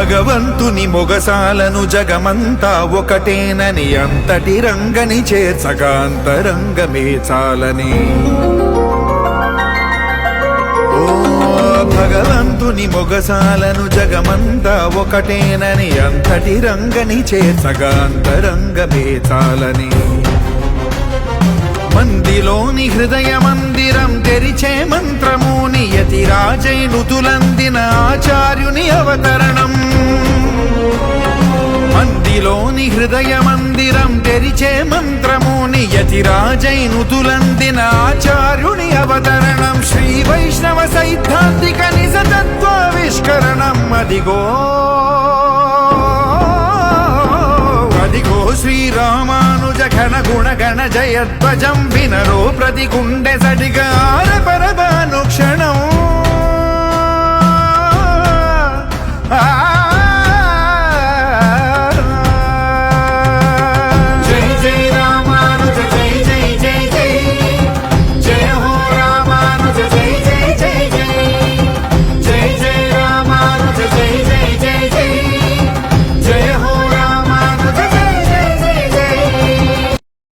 భగవంతుని మొగసాలను జగమంతా ఒకటేనని అంతటి రంగని చేర్చగా అంతరంగమే చాలని భగవంతుని మొగసాలను జగమంతా ఒకటేనని అంతటి రంగని చేర్చగా అంతరంగమే చాలని మందిలోని హృదయ మందిరం తెరిచే మంత్రము నియతి రాజైనుతులందిన ఆచార్యుని అవతరణం మందిలోని హృదయ మందిరం తెరిచే మంత్రము నియతి రాజైనుతులందిన ఆచార్యుని అవతరణం శ్రీ వైష్ణవ సైద్ధాంతిక నిజతత్వావిష్కరణం అదిగో అదిగో శ్రీరామానుజ ఘన గుణ గణ జయధ్వజం వినరో ప్రతి గుండె సడిగా పరమానుక్షణం